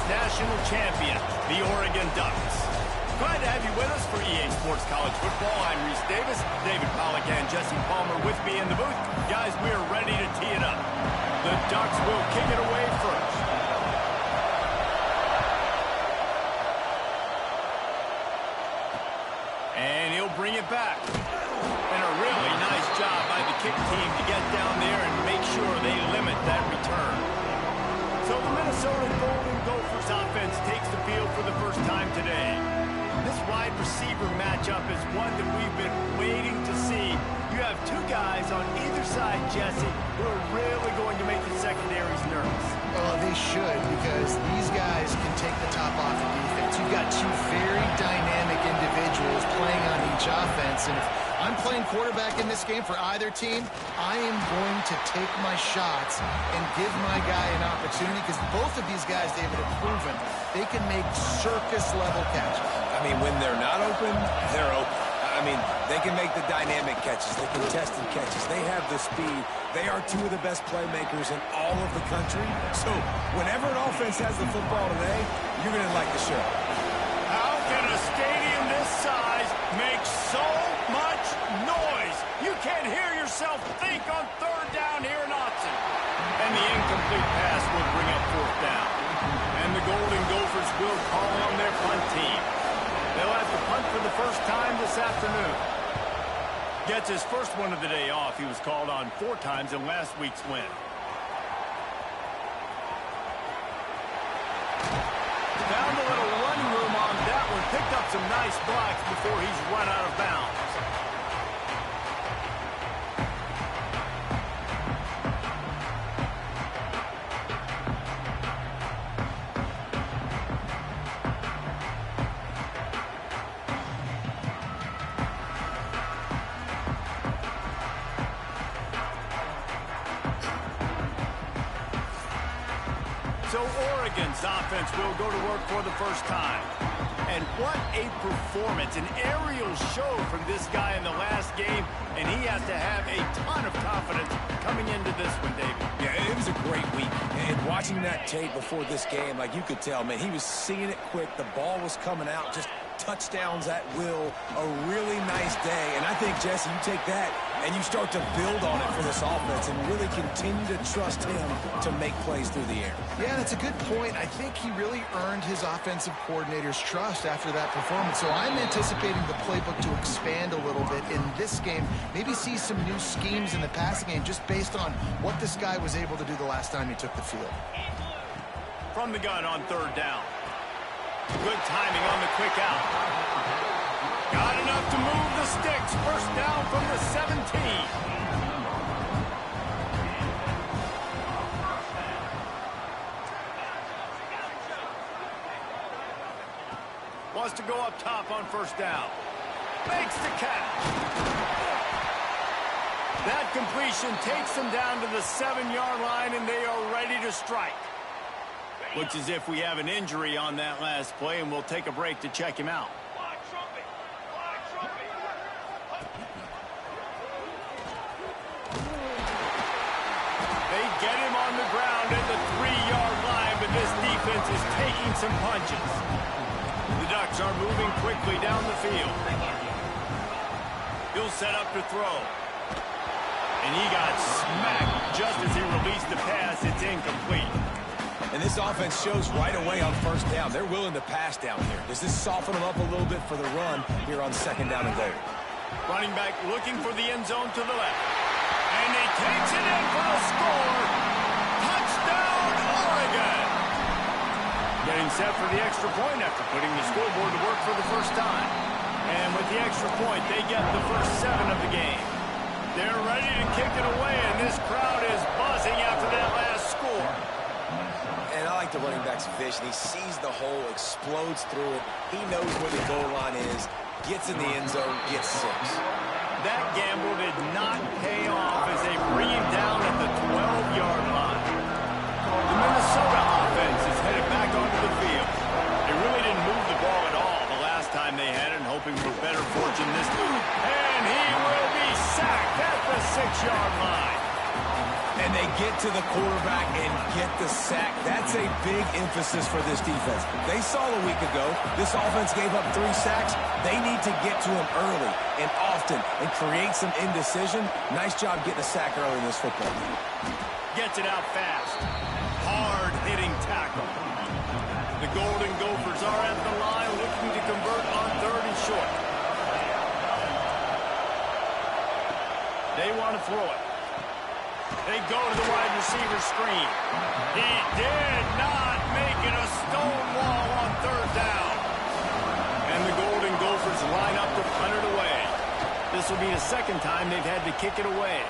national champion, the Oregon Ducks. Glad to have you with us for EA Sports College Football. I'm Reese Davis, David Pollack, and Jesse Palmer with me in the booth. Guys, we are ready to tee it up. The Ducks will kick it away first. And he'll bring it back. And a really nice job by the kick team to get down there and make sure they limit that return. So the Minnesota Golden Gophers offense takes the field for the first time today. This wide receiver matchup is one that we've been waiting to see. You have two guys on either side, Jesse, who are really going to make the secondaries nervous. Well, they should, because these guys can take the top off of defense. You've got two very dynamic individuals playing on each offense, and if I'm playing quarterback in this game for either team, I am going to take my shots and give my guy an opportunity, because both of these guys, David, have proven they can make circus-level catches. I mean, when they're not open, they're open. I mean, they can make the dynamic catches. They contested catches. They have the speed. They are two of the best playmakers in all of the country. So whenever an offense has the football today, you're going to like the show. How can a stadium this size make so much noise? You can't hear yourself think on third down here in Austin. And the incomplete pass will bring up fourth down. And the Golden Gophers will call on their punt team. They'll have to punt for the first time this afternoon. Gets his first one of the day off. He was called on 4 times in last week's win. Found a little running room on that one. Picked up some nice blocks before he's run out of bounds. So Oregon's offense will go to work for the first time. And what a performance, an aerial show from this guy in the last game, and he has to have a ton of confidence coming into this one, David. Yeah, it was a great week. And watching that tape before this game, like you could tell, man, he was seeing it quick. The ball was coming out, just touchdowns at will. A really nice day. And I think, Jesse, you take that and you start to build on it for this offense and really continue to trust him to make plays through the air. Yeah, that's a good point. I think he really earned his offensive coordinator's trust after that performance. So I'm anticipating the playbook to expand a little bit in this game. Maybe see some new schemes in the passing game just based on what this guy was able to do the last time he took the field. From the gun on third down. Good timing on the quick out. Got enough to move the sticks. First down from the 17. Wants to go up top on first down. Makes the catch. That completion takes them down to the 7-yard line, and they are ready to strike. Looks as if we have an injury on that last play, and we'll take a break to check him out. They get him on the ground at the 3-yard line, but this defense is taking some punches. The Ducks are moving quickly down the field. He'll set up to throw. And he got smacked just as he released the pass. It's incomplete. And this offense shows right away on first down. They're willing to pass down here. Does this soften them up a little bit for the run here on second down and goal? Running back looking for the end zone to the left. And he takes it in for the score. Touchdown, Oregon. Getting set for the extra point after putting the scoreboard to work for the first time. And with the extra point, they get the first 7 of the game. They're ready to kick it away, and this crowd is buzzing after that last score. And I like the running back's vision. He sees the hole, explodes through it. He knows where the goal line is, gets in the end zone, gets 6. That gamble did not pay off as they bring him down at the 12-yard line. The Minnesota offense is headed back onto the field. They really didn't move the ball at all the last time they had it, hoping for better fortune this time. And he will be sacked at the 6-yard line. And they get to the quarterback and get the sack. That's a big emphasis for this defense. They saw a week ago this offense gave up 3 sacks. They need to get to him early and often and create some indecision. Nice job getting a sack early in this football game. Gets it out fast. Hard-hitting tackle. The Golden Gophers are at the line looking to convert on 3rd and short. They want to throw it. They go to the wide receiver screen. He did not make it a stone wall on 3rd down. And the Golden Gophers line up to punt it away. This will be the 2nd time they've had to kick it away.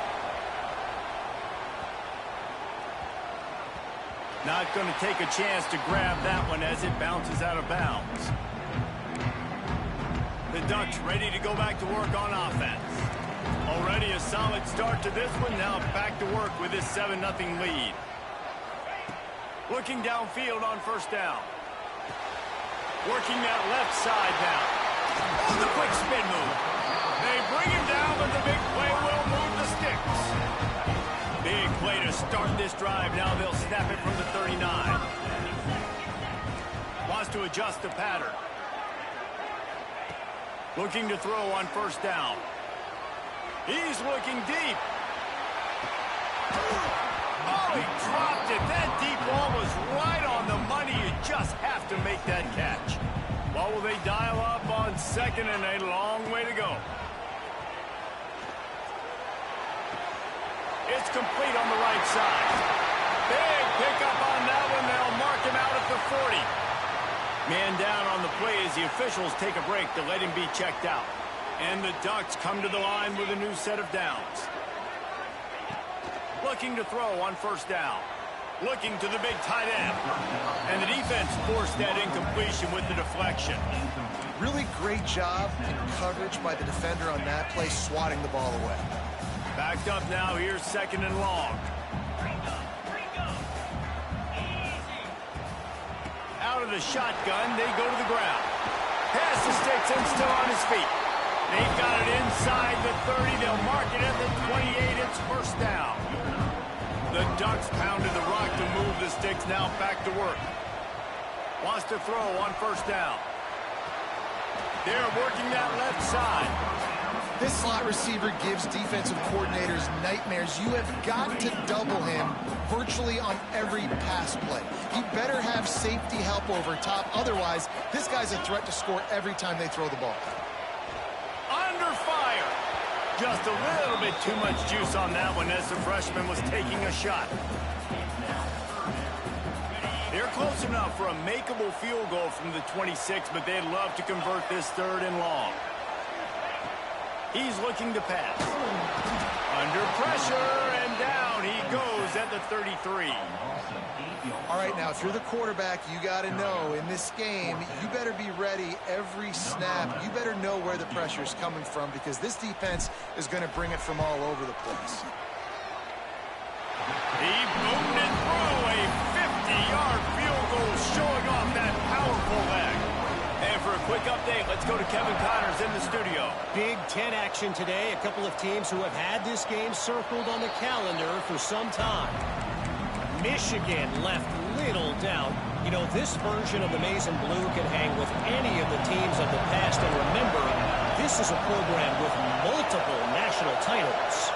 Not going to take a chance to grab that one as it bounces out of bounds. The Ducks ready to go back to work on offense. Already a solid start to this one. Now back to work with this 7-0 lead. Looking downfield on 1st down. Working that left side now. Oh, the quick spin move. They bring him down, but the big play will move the sticks. Big play to start this drive. Now they'll snap it from the 39. Wants to adjust the pattern. Looking to throw on 1st down. He's looking deep. Oh, he dropped it. That deep ball was right on the money. You just have to make that catch. Well, will they dial up on 2nd and a long way to go? It's complete on the right side. Big pickup on that one. They'll mark him out at the 40. Man down on the play as the officials take a break to let him be checked out. And the Ducks come to the line with a new set of downs. Looking to throw on 1st down. Looking to the big tight end. And the defense forced that incompletion with the deflection. Really great job in coverage by the defender on that play, swatting the ball away. Backed up now. Here's 2nd and long. Out of the shotgun, they go to the ground. Pass to Sticks and still on his feet. They've got it inside the 30. They'll mark it at the 28. It's 1st down. The Ducks pounded the rock to move the Sticks. Now back to work. Wants to throw on 1st down. They're working that left side. This slot receiver gives defensive coordinators nightmares. You have got to double him virtually on every pass play. He better have safety help over top. Otherwise, this guy's a threat to score every time they throw the ball. Under fire. Just a little bit too much juice on that one as the freshman was taking a shot. They're close enough for a makeable field goal from the 26, but they'd love to convert this 3rd and long. He's looking to pass. Under pressure, and down he goes at the 33. All right, now, if you're the quarterback, you got to know in this game, you better be ready every snap. You better know where the pressure is coming from because this defense is going to bring it from all over the place. He boomed it through a 50-yard field goal, showing off that powerful leg. And for a quick update, let's go to Kevin Connors in the studio. Big Ten action today. A couple of teams who have had this game circled on the calendar for some time. Michigan left little doubt. You know, this version of the Maize and Blue can hang with any of the teams of the past. And remember, this is a program with multiple national titles.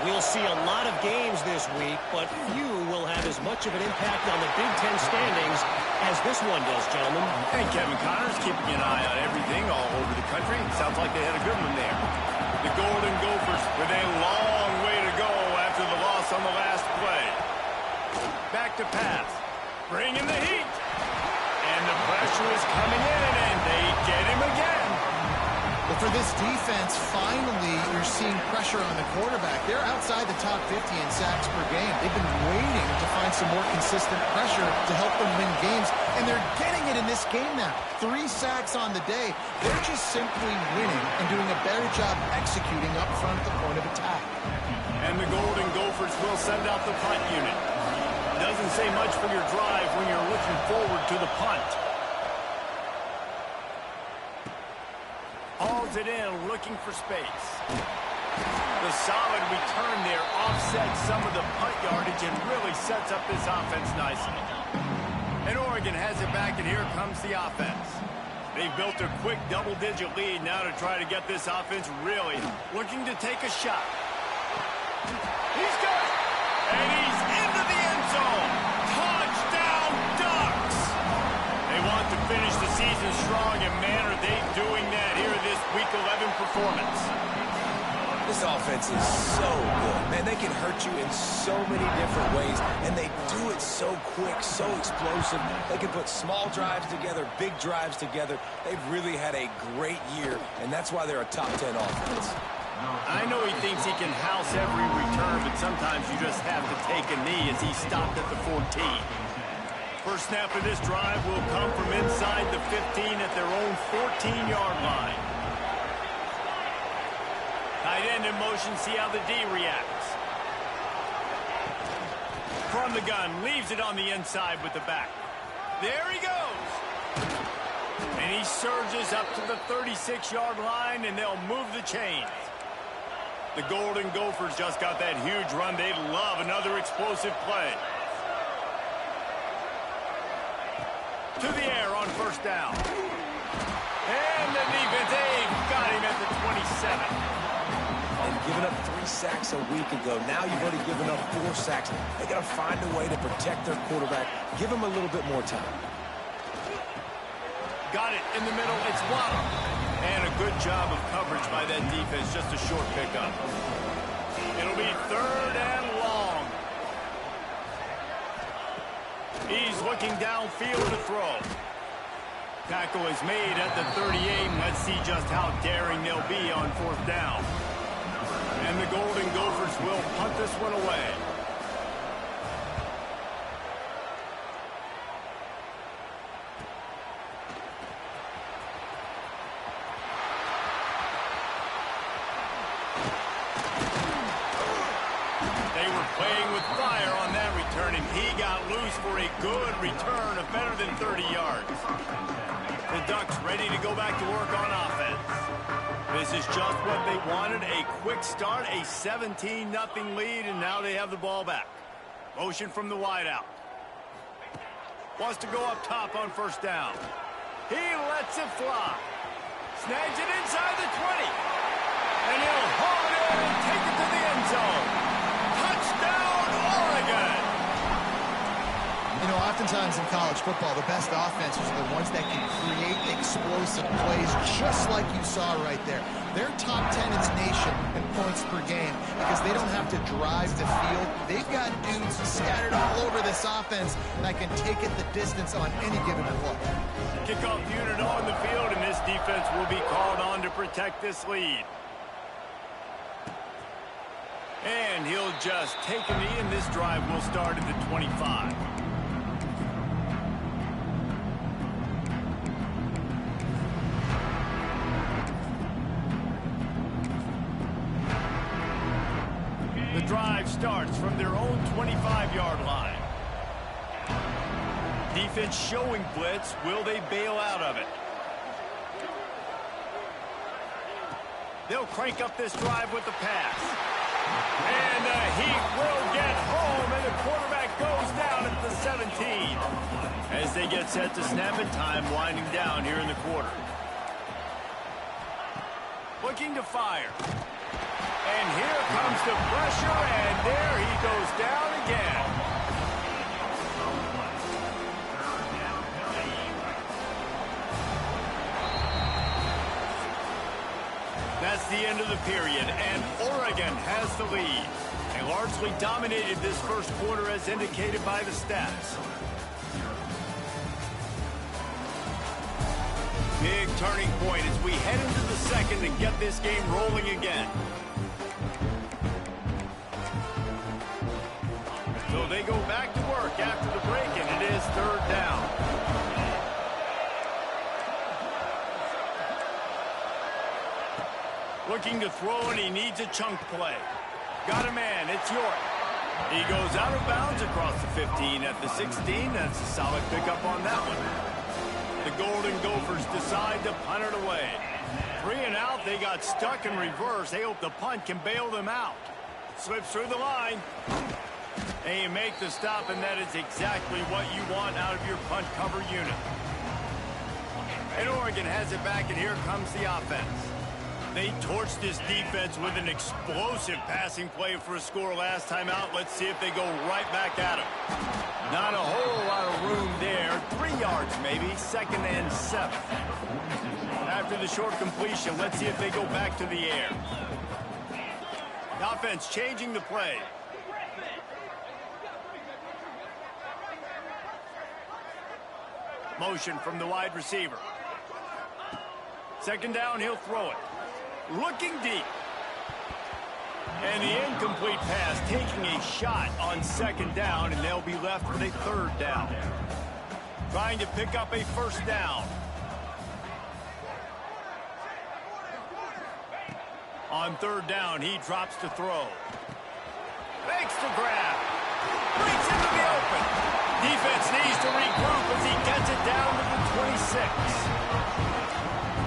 We'll see a lot of games this week, but few will have as much of an impact on the Big Ten standings as this one does, gentlemen. And Kevin Connors keeping an eye on everything all over the country. Sounds like they had a good one there. The Golden Gophers with a long way to go after the loss on the last play. Back to pass. Bringing the heat. And the pressure is coming in, and they get him again. But for this defense, finally, you're seeing pressure on the quarterback. They're outside the top 50 in sacks per game. They've been waiting to find some more consistent pressure to help them win games, and they're getting it in this game now. 3 sacks on the day. They're just simply winning and doing a better job executing up front at the point of attack. And the Golden Gophers will send out the punt unit. Doesn't say much for your drive when you're looking forward to the punt. Hauls it in, looking for space. The solid return there offsets some of the punt yardage and really sets up this offense nicely. And Oregon has it back, and here comes the offense. They've built a quick double-digit lead now to try to get this offense really looking to take a shot. He's got it, and he's into the end zone. Touchdown, Ducks! They want to finish the season strong, and man, are they doing that here in this Week 11 performance. This offense is so good. Man, they can hurt you in so many different ways, and they do it so quick, so explosive. They can put small drives together, big drives together. They've really had a great year, and that's why they're a top 10 offense. I know he thinks he can house every return, but sometimes you just have to take a knee as he stopped at the 14. First snap of this drive will come from inside the 15 at their own 14-yard line. Tight end in motion, see how the D reacts. From the gun, leaves it on the inside with the back. There he goes. And he surges up to the 36-yard line, and they'll move the chains. The Golden Gophers just got that huge run. They'd love another explosive play. To the air on first down. And the defense, they've got him at the 27. They've given up 3 sacks a week ago. Now you've already given up 4 sacks. They got to find a way to protect their quarterback. Give him a little bit more time. Got it in the middle. It's Waddle. And a good job of coverage by that defense. Just a short pickup. It'll be 3rd and long. He's looking downfield to throw. Tackle is made at the 38. Let's see just how daring they'll be on 4th down. And the Golden Gophers will punt this one away. They were playing with fire on that return, and he got loose for a good return of better than 30 yards. The Ducks ready to go back to work on offense. This is just what they wanted, a quick start, a 17-0 lead, and now they have the ball back. Motion from the wideout. Wants to go up top on first down. He lets it fly. Snags it inside the 20. And he'll haul it in and take it to the end zone. Touchdown, Oregon! You know, oftentimes in college football, the best offenses are the ones that can create explosive plays just like you saw right there. They're top 10 in the nation in points per game because they don't have to drive the field. They've got dudes scattered all over this offense that can take it the distance on any given play. Kickoff unit on the field, and this defense will be called on to protect this lead. And he'll just take a knee, and this drive will start at the 25. The drive starts from their own 25-yard line. Defense showing blitz. Will they bail out of it? They'll crank up this drive with the pass. And the Heat will get home, and the quarterback goes down at the 17. As they get set to snap it, time winding down here in the quarter. Looking to fire. And here comes the pressure, and there he goes down again. That's the end of the period, and Oregon has the lead. They largely dominated this first quarter as indicated by the stats. Big turning point as we head into the second and get this game rolling again. So they go back to work after the break, and it is 3rd down. Looking to throw, and he needs a chunk play. Got a man, it's York. He goes out of bounds across the 15 at the 16. That's a solid pickup on that one. The Golden Gophers decide to punt it away. 3 and out, they got stuck in reverse. They hope the punt can bail them out. Slips through the line. And you make the stop, and that is exactly what you want out of your punt cover unit. And Oregon has it back, and here comes the offense. They torched this defense with an explosive passing play for a score last time out. Let's see if they go right back at them. Not a whole lot of room there. 3 yards maybe, 2nd and 7. After the short completion, let's see if they go back to the air. The offense changing the play. Motion from the wide receiver. 2nd down, he'll throw it. Looking deep. And the incomplete pass, taking a shot on 2nd down, and they'll be left with a 3rd down. Trying to pick up a 1st down. On 3rd down, he drops to throw. Fakes to grab. Breaks into the open. Defense needs to regroup as he gets it down to the 26.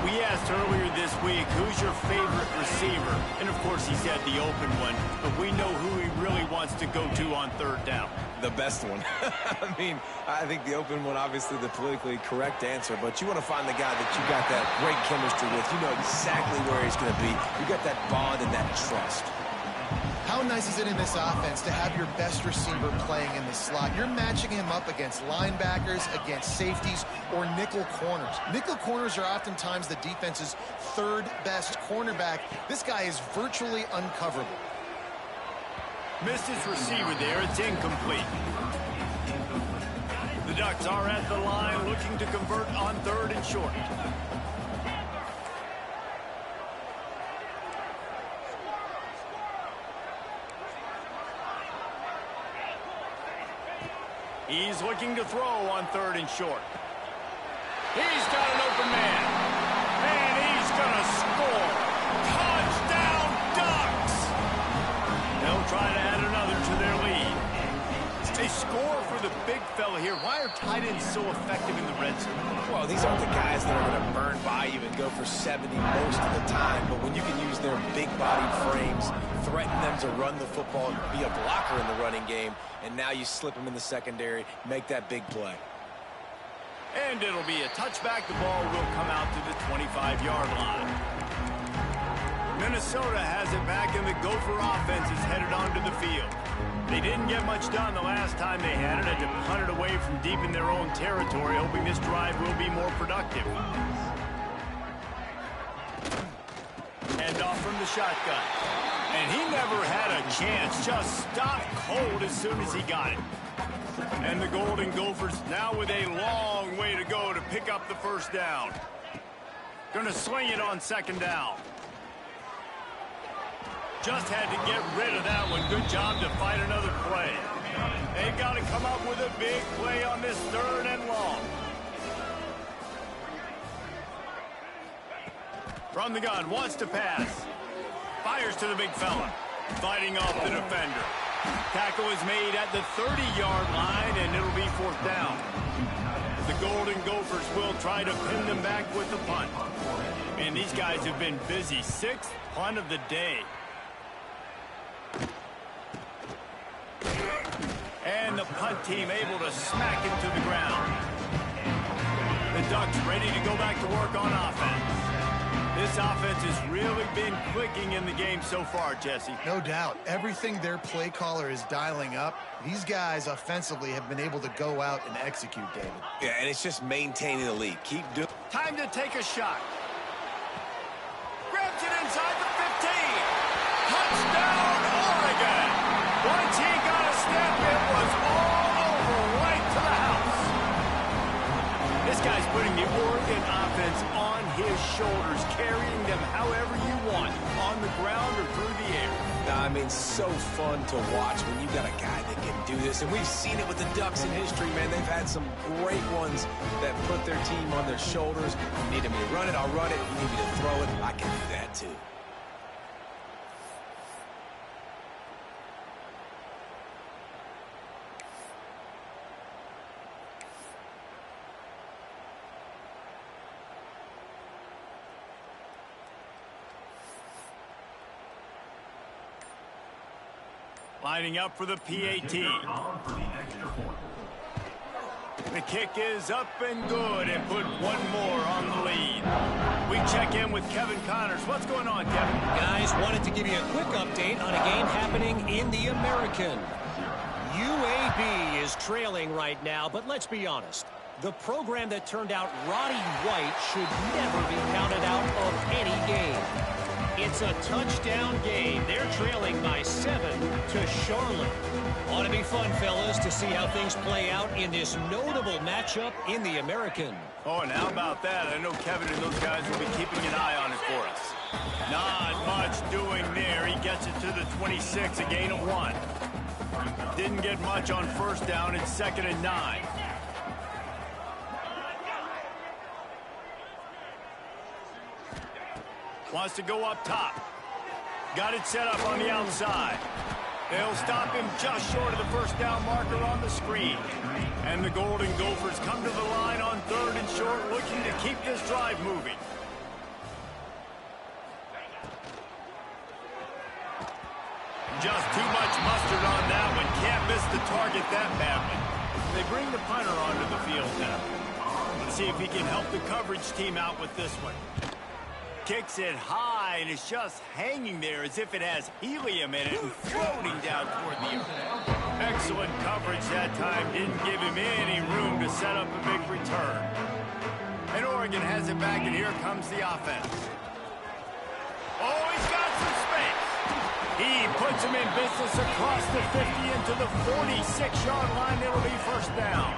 We asked earlier this week, who's your favorite receiver? And, of course, he said the open one. But we know who he really wants to go to on 3rd down. The best one. I mean, I think the open one, obviously the politically correct answer, but you want to find the guy that you got that great chemistry with. You know exactly where he's going to be. You got that bond and that trust. How nice is it in this offense to have your best receiver playing in the slot? You're matching him up against linebackers, against safeties, or nickel corners. Nickel corners are oftentimes the defense's 3rd best cornerback. This guy is virtually uncoverable. Missed his receiver there. It's incomplete. The Ducks are at the line looking to convert on 3rd and short. He's looking to throw on 3rd and short. He's got an open man. And he's going to score. Touchdown, Ducks! They'll try to add another to their lead. They score for the big fella here. Why are tight ends so effective in the red zone? Well, these aren't the guys that are going to burn by you and go for 70 most of the time, but when you can use their big-bodied frames, threaten them to run the football, be a blocker in the running game, and now you slip them in the secondary, make that big play. And it'll be a touchback. The ball will come out to the 25-yard line. Minnesota has it back, and the Gopher offense is headed onto the field. They didn't get much done the last time they had it. Had to punt it away from deep in their own territory, hoping this drive will be more productive. Hand off from the shotgun. And he never had a chance. Just stopped cold as soon as he got it. And the Golden Gophers now with a long way to go to pick up the 1st down. Going to sling it on 2nd down. Just had to get rid of that one. Good job to fight another play. They've got to come up with a big play on this 3rd and long. From the gun, wants to pass. Fires to the big fella. Fighting off the defender. Tackle is made at the 30-yard line, and it'll be 4th down. The Golden Gophers will try to pin them back with the punt. And these guys have been busy. 6th punt of the day. And the punt team able to smack him to the ground. The Ducks ready to go back to work on offense. This offense has really been clicking in the game so far, Jesse. No doubt. Everything their play caller is dialing up, these guys offensively have been able to go out and execute, David. Yeah, and it's just maintaining the lead. Keep doing. Time to take a shot. Grabs it inside the 15. Touchdown, Oregon. Once he got a step, it was all over right to the house. This guy's putting the Oregon offense on his shoulders, carrying them however you want, on the ground or through the air. I mean, so fun to watch when you got a guy that can do this. And we've seen it with the Ducks in history, man. They've had some great ones that put their team on their shoulders. You need me to run it, I'll run it. You need me to throw it, I can do that too. Lining up for the PAT. The kick is up and good and put one more on the lead. We check in with Kevin Connors. What's going on, Kevin? Guys, wanted to give you a quick update on a game happening in the American. UAB is trailing right now, but let's be honest. The program that turned out Roddy White should never be counted out of any game. It's a touchdown game. They're trailing by 7 to Charlotte. Ought to be fun, fellas, to see how things play out in this notable matchup in the American. Oh, and how about that? I know Kevin and those guys will be keeping an eye on it for us. Not much doing there. He gets it to the 26, a gain of 1. Didn't get much on first down. It's 2nd and 9. Wants to go up top. Got it set up on the outside. They'll stop him just short of the first down marker on the screen. And the Golden Gophers come to the line on 3rd and short, looking to keep this drive moving. Just too much mustard on that one. Can't miss the target that badly. They bring the punter onto the field now. Let's see if he can help the coverage team out with this one. Kicks it high, and it's just hanging there as if it has helium in it and floating down toward the earth. Excellent coverage that time. Didn't give him any room to set up a big return. And Oregon has it back, and here comes the offense. Oh, he's got some space. He puts him in business across the 50 into the 46-yard line. It'll be first down.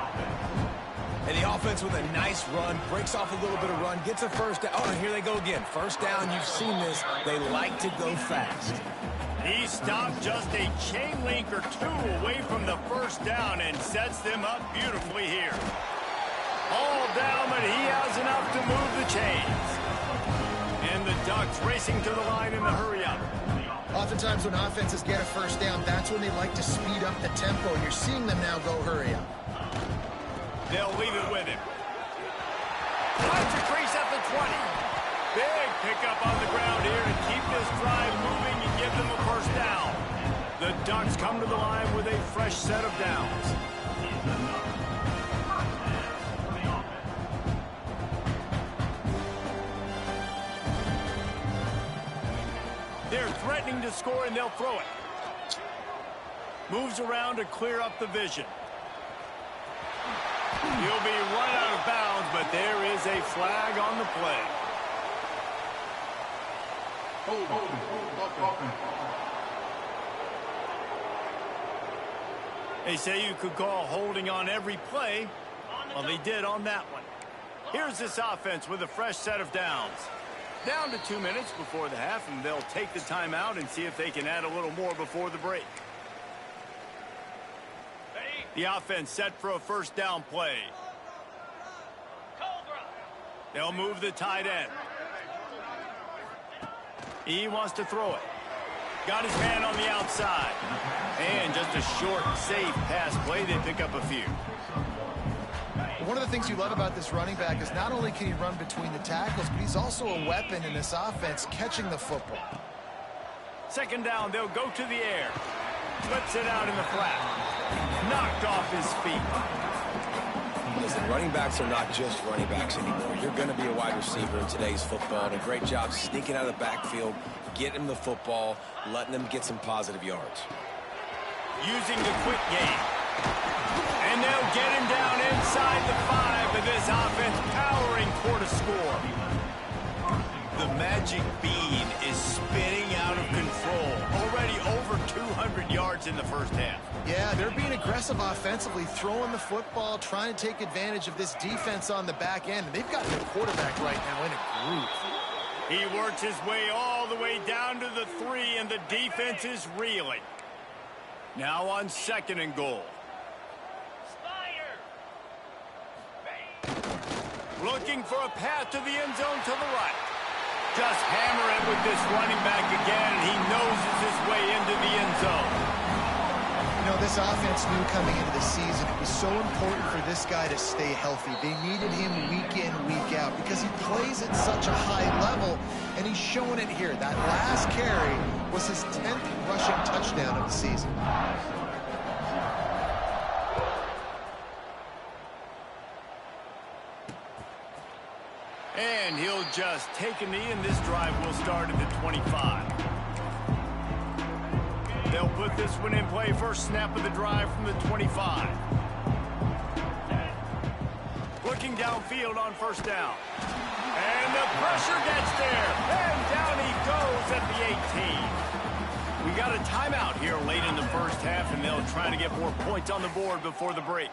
And the offense with a nice run, breaks off a little bit of run, gets a first down. Oh, here they go again. First down, you've seen this. They like to go fast. He stopped just a chain link or two away from the first down and sets them up beautifully here. All down, but he has enough to move the chains. And the Ducks racing to the line in the hurry-up. Oftentimes when offenses get a first down, that's when they like to speed up the tempo. You're seeing them now go hurry up. They'll leave it with him. Finds a crease at the 20. Big pickup on the ground here to keep this drive moving and give them a first down. The Ducks come to the line with a fresh set of downs. They're threatening to score, and they'll throw it. Moves around to clear up the vision. He'll be run out of bounds, but there is a flag on the play. They say you could call holding on every play. Well, they did on that one. Here's this offense with a fresh set of downs. Down to 2 minutes before the half, and they'll take the timeout and see if they can add a little more before the break. The offense set for a first down play. They'll move the tight end. He wants to throw it. Got his man on the outside. And just a short, safe pass play. They pick up a few. One of the things you love about this running back is not only can he run between the tackles, but he's also a weapon in this offense catching the football. Second down, they'll go to the air. Flips it out in the flat. Knocked off his feet. Listen, running backs are not just running backs anymore. You're going to be a wide receiver in today's football. And a great job sneaking out of the backfield, getting him the football, letting them get some positive yards. Using the quick game. And they'll get him down inside the 5, but this offense powering toward a score. The magic bean is spinning out of control. Already over 200 yards in the first half. Yeah, they're being aggressive offensively, throwing the football, trying to take advantage of this defense on the back end. They've got their quarterback right now in a groove. He works his way all the way down to the 3, and the defense is reeling. Now on 2nd and goal. Looking for a path to the end zone to the right. Just hammer it with this running back again, and he noses his way into the end zone. You know, this offense knew coming into the season it was so important for this guy to stay healthy. They needed him week in, week out because he plays at such a high level. and he's showing it here. That last carry was his 10th rushing touchdown of the season. And he'll just take a knee, and this drive will start at the 25. They'll put this one in play. First snap of the drive from the 25. Looking downfield on first down. And the pressure gets there. And down he goes at the 18. We got a timeout here late in the first half, and they'll try to get more points on the board before the break.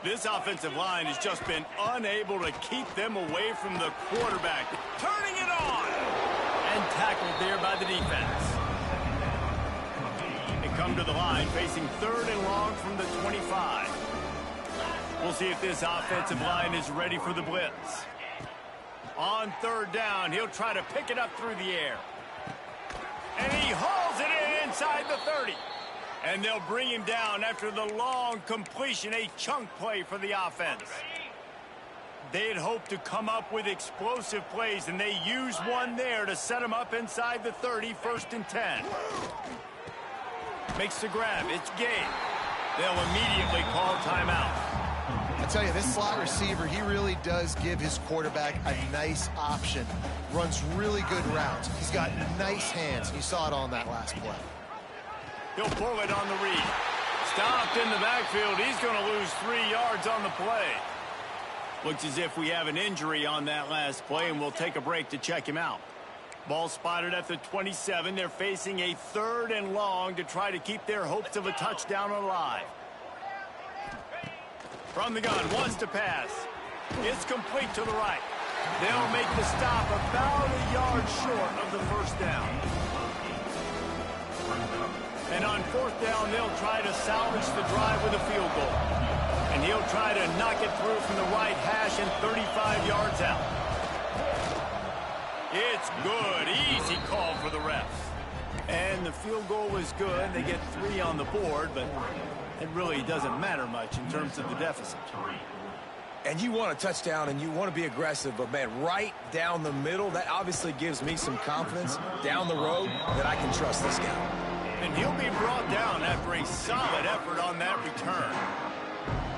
This offensive line has just been unable to keep them away from the quarterback. Turning it on! And tackled there by the defense. They come to the line facing 3rd and long from the 25. We'll see if this offensive line is ready for the blitz. On 3rd down, he'll try to pick it up through the air. And he hauls it in inside the 30. And they'll bring him down after the long completion, a chunk play for the offense. They had hoped to come up with explosive plays, and they used one there to set him up inside the 30, 1st and 10. Makes the grab. It's game. They'll immediately call timeout. I tell you, this slot receiver, he really does give his quarterback a nice option. Runs really good routes. He's got nice hands. You saw it on that last play. He'll pull it on the read. Stopped in the backfield. He's going to lose 3 yards on the play. Looks as if we have an injury on that last play, and we'll take a break to check him out. Ball spotted at the 27. They're facing a 3rd and long to try to keep their hopes of a touchdown alive. From the gun, wants to pass. It's complete to the right. They'll make the stop about a yard short of the first down. And on 4th down, they'll try to salvage the drive with a field goal. And he'll try to knock it through from the right hash and 35 yards out. It's good. Easy call for the refs. And the field goal was good. They get 3 on the board, but it really doesn't matter much in terms of the deficit. And you want a touchdown, and you want to be aggressive, but, man, right down the middle, that obviously gives me some confidence down the road that I can trust this guy. And he'll be brought down after a solid effort on that return.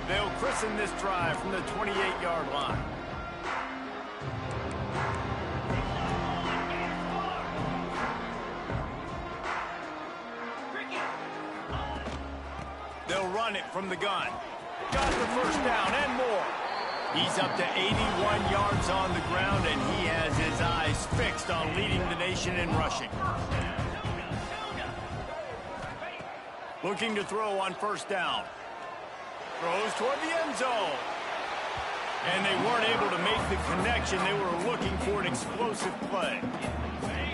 They'll christen this drive from the 28-yard line. They'll run it from the gun. Got the first down and more. He's up to 81 yards on the ground, and he has his eyes fixed on leading the nation in rushing. Looking to throw on first down. Throws toward the end zone. And they weren't able to make the connection. They were looking for an explosive play.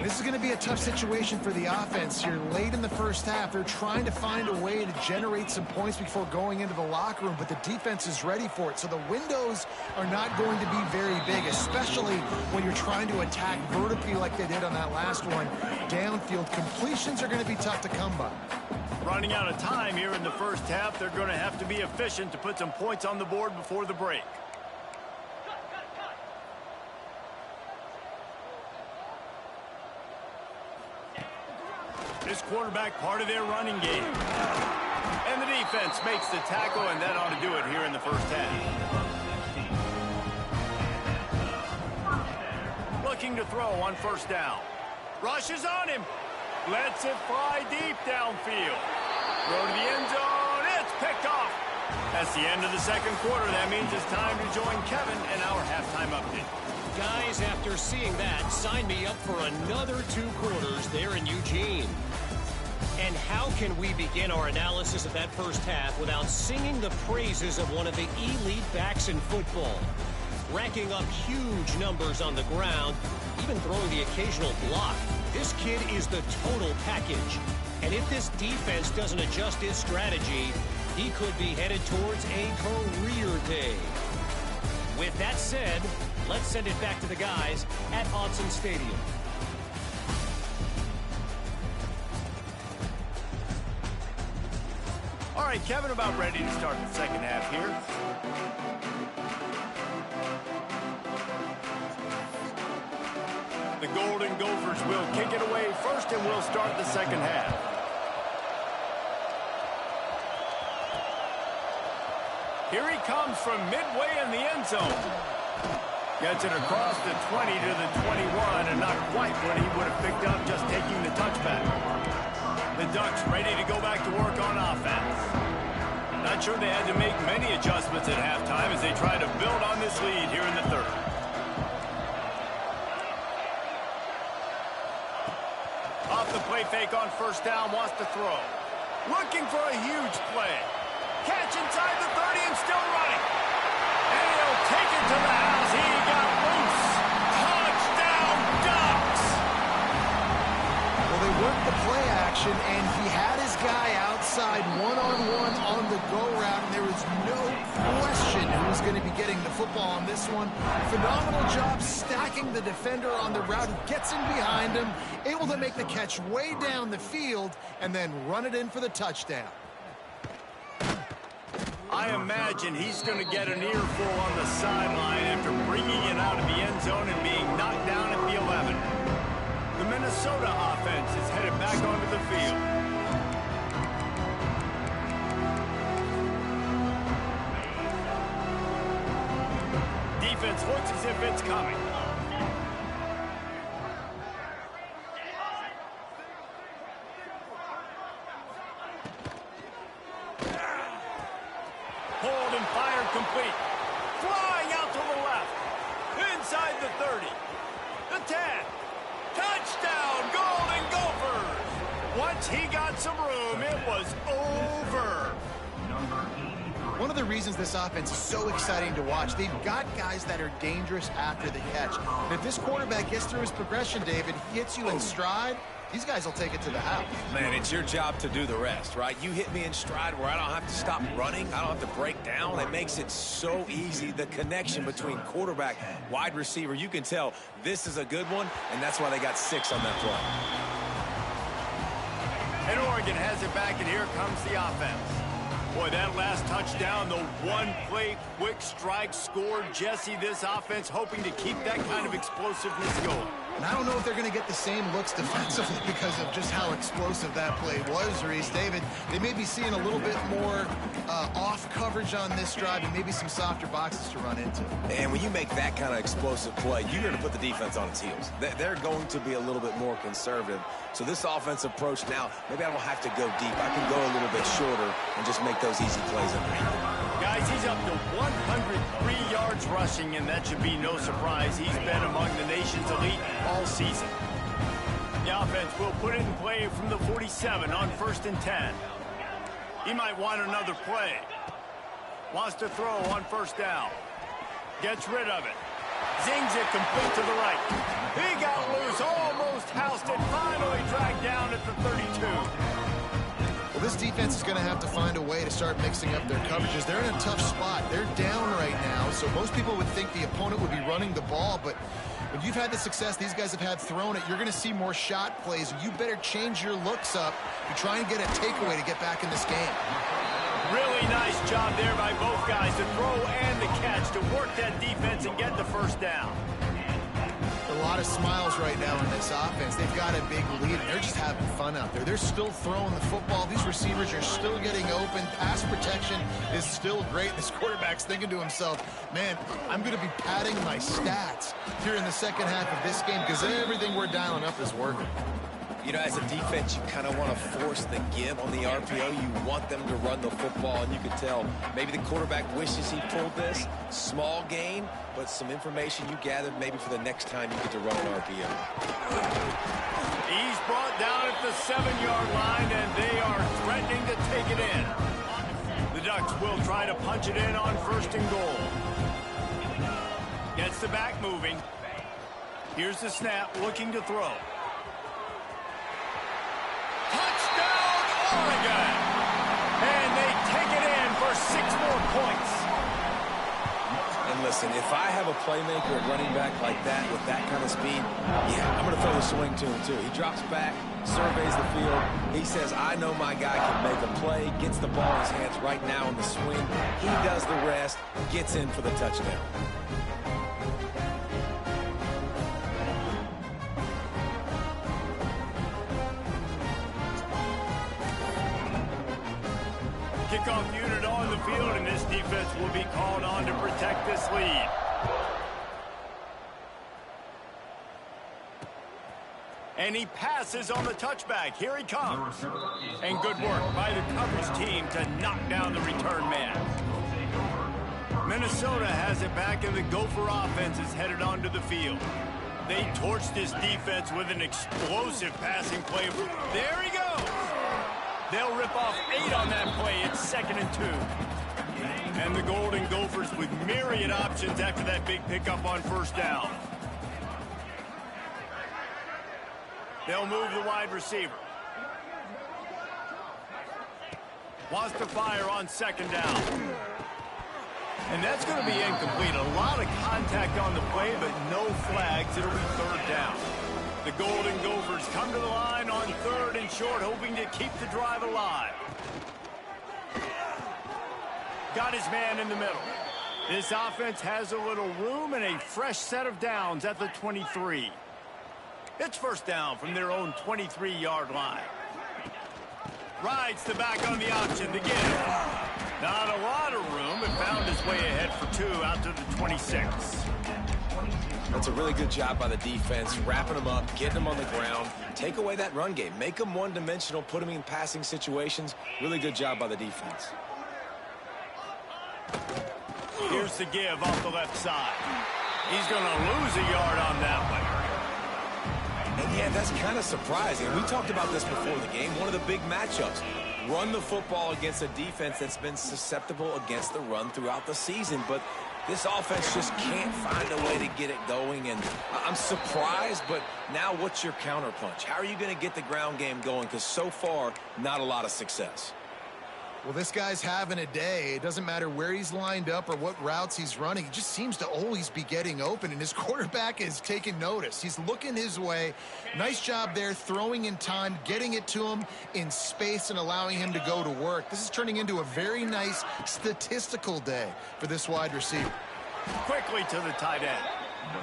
This is going to be a tough situation for the offense here. Late in the first half, they're trying to find a way to generate some points before going into the locker room, but the defense is ready for it. So the windows are not going to be very big, especially when you're trying to attack vertically like they did on that last one. Downfield completions are going to be tough to come by. Running out of time here in the first half, they're going to have to be efficient to put some points on the board before the break. This quarterback part of their running game. And the defense makes the tackle, and that ought to do it here in the first half. Looking to throw on first down. Rushes on him. Lets it fly deep downfield. Throw to the end zone. It's picked off. That's the end of the second quarter. That means it's time to join Kevin and our halftime update. Guys, after seeing that, sign me up for another 2 quarters there in Eugene. And how can we begin our analysis of that first half without singing the praises of one of the elite backs in football? Racking up huge numbers on the ground, even throwing the occasional block. This kid is the total package. And if this defense doesn't adjust its strategy, he could be headed towards a career day. With that said, let's send it back to the guys at Autzen Stadium. All right, Kevin, about ready to start the second half here. The Golden Gophers will kick it away first, and we'll start the second half. Here he comes from midway in the end zone. Gets it across the 20 to the 21, and not quite what he would have picked up just taking the touchback. The Ducks ready to go back to work on offense. Not sure they had to make many adjustments at halftime as they try to build on this lead here in the third. Off the play fake on first down, wants to throw. Looking for a huge play. Catch inside the 30 and still running. And he'll take it to the house. He got loose. Touchdown, Ducks! Well, they worked the play action, and he had his guy outside one-on-one on the go route, and there was no question who was going to be getting the football on this one. Phenomenal job stacking the defender on the route. He gets in behind him, able to make the catch way down the field, and then run it in for the touchdown. I imagine he's going to get an earful on the sideline after bringing it out of the end zone and being knocked down at the 11. The Minnesota offense is headed back onto the field. Defense looks as if it's coming. Hold and fired complete. Flying out to the left. Inside the 30. The 10. Touchdown, Golden Gophers. Once he got some room, it was over. One of the reasons this offense is so exciting to watch, they've got guys that are dangerous after the catch. And if this quarterback gets through his progression, David, he hits you in stride, these guys will take it to the house. Man, it's your job to do the rest, right? You hit me in stride where I don't have to stop running. I don't have to break down. It makes it so easy. The connection between quarterback, wide receiver, you can tell this is a good one, and that's why they got 6 on that play. And Oregon has it back, and here comes the offense. Boy, that last touchdown, the one-play quick strike scored. Jesse, this offense hoping to keep that kind of explosiveness going. And I don't know if they're going to get the same looks defensively because of just how explosive that play was, Reese. David, they may be seeing a little bit more off coverage on this drive and maybe some softer boxes to run into. And when you make that kind of explosive play, you're going to put the defense on its heels. They're going to be a little bit more conservative. So this offensive approach now, maybe I don't have to go deep. I can go a little bit shorter and just make those easy plays underneath. Guys, he's up to 103 yards rushing, and that should be no surprise. He's been among the nation's elite all season. The offense will put it in play from the 47 on 1st and 10. He might want another play. Wants to throw on first down. Gets rid of it. Zings it complete to the right. He got loose, almost housed it, finally dragged down at the 32. Well, this defense is going to have to find a way to start mixing up their coverages. They're in a tough spot. They're down right now, so most people would think the opponent would be running the ball, but when you've had the success these guys have had throwing it, you're going to see more shot plays. You better change your looks up to try and get a takeaway to get back in this game. Really nice job there by both guys to throw and to catch, to work that defense and get the first down. A lot of smiles right now in this offense. They've got a big lead, and they're just having fun out there. They're still throwing the football. These receivers are still getting open. Pass protection is still great. This quarterback's thinking to himself, man, I'm going to be padding my stats here in the second half of this game because everything we're dialing up is working. You know, as a defense, you kind of want to force the give on the RPO. You want them to run the football, and you can tell maybe the quarterback wishes he pulled this. Small gain, but some information you gathered maybe for the next time you get to run an RPO. He's brought down at the 7-yard line, and they are threatening to take it in. The Ducks will try to punch it in on 1st and goal. Gets the back moving. Here's the snap, looking to throw. Touchdown, Oregon! And they take it in for 6 more points. And listen, if I have a playmaker at running back like that with that kind of speed, yeah, I'm going to throw the swing to him too. He drops back, surveys the field. He says, I know my guy can make a play, gets the ball in his hands right now in the swing. He does the rest, gets in for the touchdown. kickoff unit on the field, and this defense will be called on to protect this lead. And he passes on the touchback. Here he comes. And good work by the coverage team to knock down the return man. Minnesota has it back, and the Gopher offense is headed onto the field. They torched this defense with an explosive passing play. There he goes. They'll rip off 8 on that play. It's 2nd and 2. And the Golden Gophers with myriad options after that big pickup on first down. They'll move the wide receiver. Wants to fire on 2nd down. And that's going to be incomplete. A lot of contact on the play, but no flags. It'll be 3rd down. The Golden Gophers come to the line on 3rd and short, hoping to keep the drive alive. Got his man in the middle. This offense has a little room and a fresh set of downs at the 23. It's 1st down from their own 23-yard line. Rides the back on the option to give. Not a lot of room, but found his way ahead for 2 out to the 26. That's a really good job by the defense, wrapping them up, getting them on the ground. Take away that run game. Make them one-dimensional, put them in passing situations. Really good job by the defense. Here's the give off the left side. He's going to lose a yard on that one. And yeah, that's kind of surprising. We talked about this before the game. One of the big matchups. Run the football against a defense that's been susceptible against the run throughout the season. But this offense just can't find a way to get it going. And I'm surprised, but now what's your counterpunch? How are you going to get the ground game going? Because so far, not a lot of success. Well, this guy's having a day. It doesn't matter where he's lined up or what routes he's running. He just seems to always be getting open, and his quarterback is taking notice. He's looking his way. Nice job there, throwing in time, getting it to him in space and allowing him to go to work. This is turning into a very nice statistical day for this wide receiver. Quickly to the tight end.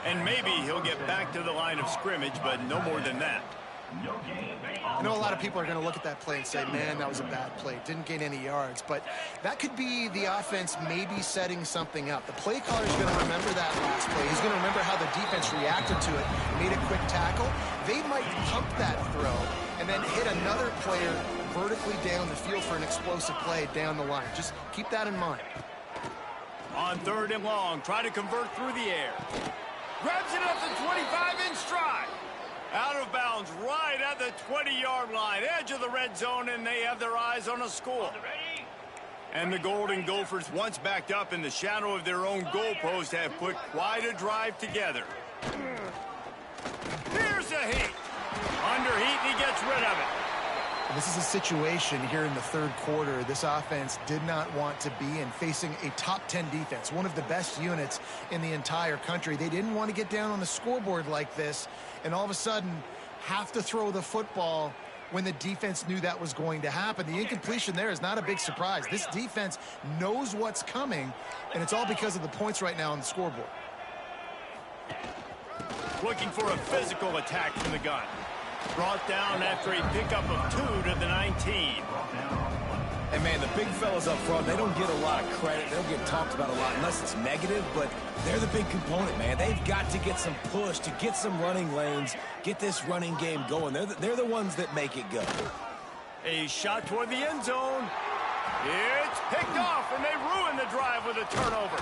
And maybe he'll get back to the line of scrimmage, but no more than that. I know a lot of people are going to look at that play and say, man, that was a bad play. Didn't gain any yards. But that could be the offense maybe setting something up. The play caller is going to remember that last play. He's going to remember how the defense reacted to it, made a quick tackle. They might pump that throw and then hit another player vertically down the field for an explosive play down the line. Just keep that in mind. On 3rd and long, try to convert through the air. Grabs it at the 25 in stride. Out of bounds right at the 20-yard line, edge of the red zone, and they have their eyes on a score. And the Golden Gophers, once backed up in the shadow of their own goalpost, have put quite a drive together. Here's a heat. Under heat, and he gets rid of it. This is a situation here in the 3rd quarter this offense did not want to be in, facing a top 10 defense, one of the best units in the entire country. They didn't want to get down on the scoreboard like this and all of a sudden have to throw the football when the defense knew that was going to happen. The incompletion there is not a big surprise. This defense knows what's coming, and it's all because of the points right now on the scoreboard. Looking for a physical attack from the gun. Brought down after a pickup of 2 to the 19. And, man, the big fellas up front, they don't get a lot of credit. They don't get talked about a lot unless it's negative, but they're the big component, man. They've got to get some push, to get some running lanes, get this running game going. They're the ones that make it go. A shot toward the end zone. It's picked off, and they ruin the drive with a turnover.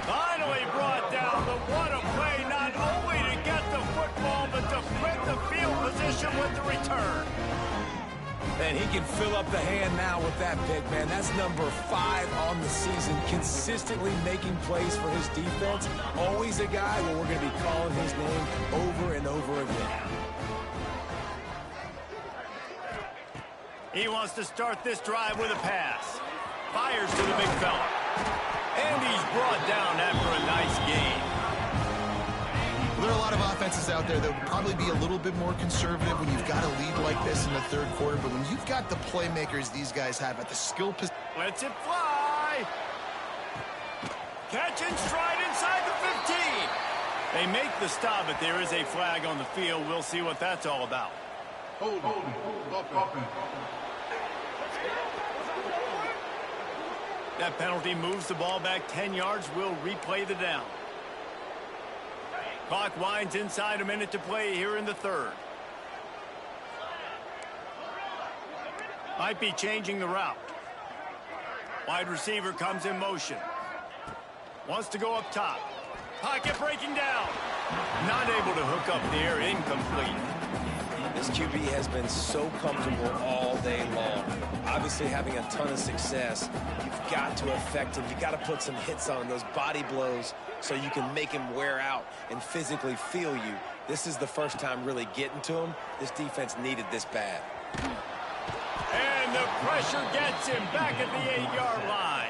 Finally brought down, but what a play, not only to get the football, but to print the field position with the return. And he can fill up the hand now with that pick, man. That's number 5 on the season, consistently making plays for his defense. Always a guy where we're going to be calling his name over and over again. He wants to start this drive with a pass. Fires to the big fella. And he's brought down after a nice gain. There are a lot of offenses out there that would probably be a little bit more conservative when you've got a lead like this in the 3rd quarter, but when you've got the playmakers these guys have at the skill position. Lets it fly. Catch and stride inside the 15. They make the stop, but there is a flag on the field. We'll see what that's all about. That penalty moves the ball back 10 yards. We'll replay the down. Clock winds inside a minute to play here in the third. Might be changing the route. Wide receiver comes in motion. Wants to go up top. Pocket breaking down. Not able to hook up there. Incomplete. This QB has been so comfortable all day long. Obviously having a ton of success. You've got to affect him. You've got to put some hits on those body blows so you can make him wear out and physically feel you. This is the first time really getting to him. This defense needed this bad. And the pressure gets him back at the 8-yard line.